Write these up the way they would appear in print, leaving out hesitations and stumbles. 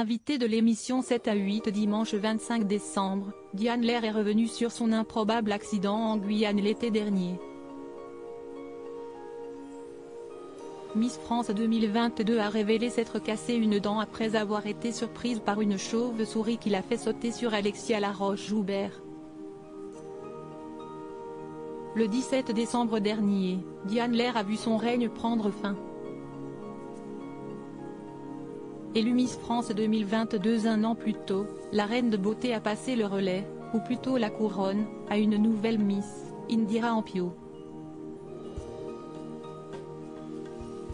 Invitée de l'émission 7 à 8 dimanche 25 décembre, Diane Lair est revenue sur son improbable accident en Guyane l'été dernier. Miss France 2022 a révélé s'être cassé une dent après avoir été surprise par une chauve-souris qui l'a fait sauter sur Alexia Laroche-Joubert. Le 17 décembre dernier, Diane Lair a vu son règne prendre fin. Élue Miss France 2022 un an plus tôt, la reine de beauté a passé le relais, ou plutôt la couronne, à une nouvelle Miss, Indira Ampio.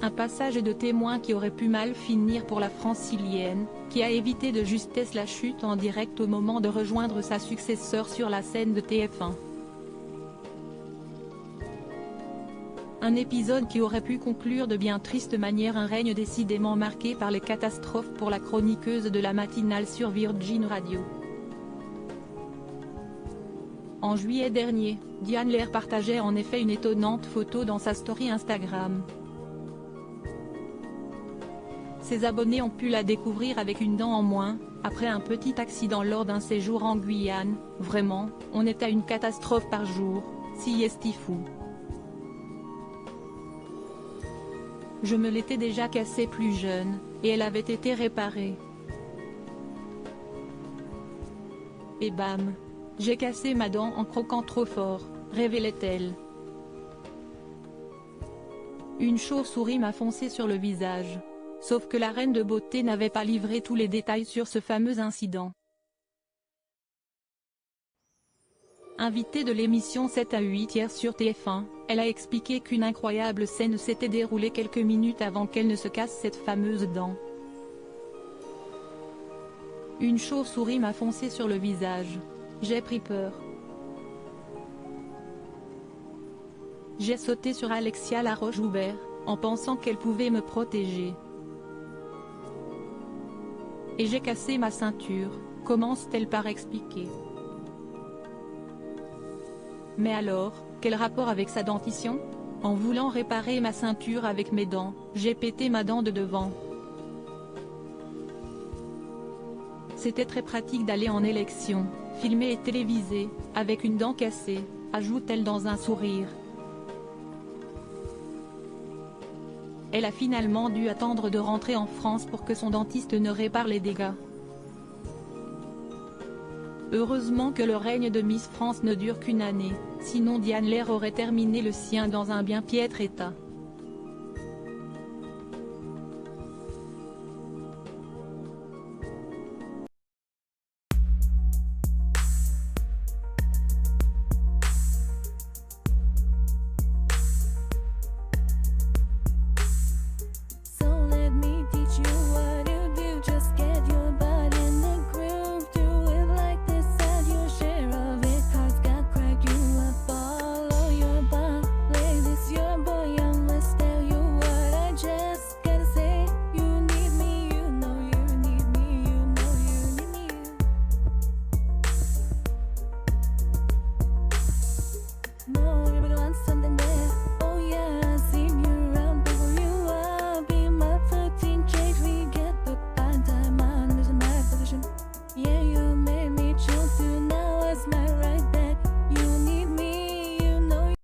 Un passage de témoin qui aurait pu mal finir pour la francilienne, qui a évité de justesse la chute en direct au moment de rejoindre sa successeur sur la scène de TF1. Un épisode qui aurait pu conclure de bien triste manière un règne décidément marqué par les catastrophes pour la chroniqueuse de la matinale sur Virgin Radio. En juillet dernier, Diane Lair partageait en effet une étonnante photo dans sa story Instagram. Ses abonnés ont pu la découvrir avec une dent en moins, après un petit accident lors d'un séjour en Guyane. Vraiment, on est à une catastrophe par jour, si est fou. Je me l'étais déjà cassée plus jeune, et elle avait été réparée. Et bam! J'ai cassé ma dent en croquant trop fort, révélait-elle. Une chauve-souris m'a foncé sur le visage. Sauf que la reine de beauté n'avait pas livré tous les détails sur ce fameux incident. Invitée de l'émission 7 à 8 hier sur TF1, elle a expliqué qu'une incroyable scène s'était déroulée quelques minutes avant qu'elle ne se casse cette fameuse dent. Une chauve-souris m'a foncé sur le visage. J'ai pris peur. J'ai sauté sur Alexia Laroche-Joubert, en pensant qu'elle pouvait me protéger. Et j'ai cassé ma ceinture, commence-t-elle par expliquer. Mais alors, quel rapport avec sa dentition? En voulant réparer ma ceinture avec mes dents, j'ai pété ma dent de devant. C'était très pratique d'aller en élection, filmé et télévisé, avec une dent cassée, ajoute-t-elle dans un sourire. Elle a finalement dû attendre de rentrer en France pour que son dentiste ne répare les dégâts. Heureusement que le règne de Miss France ne dure qu'une année, sinon Diane Lair aurait terminé le sien dans un bien piètre état.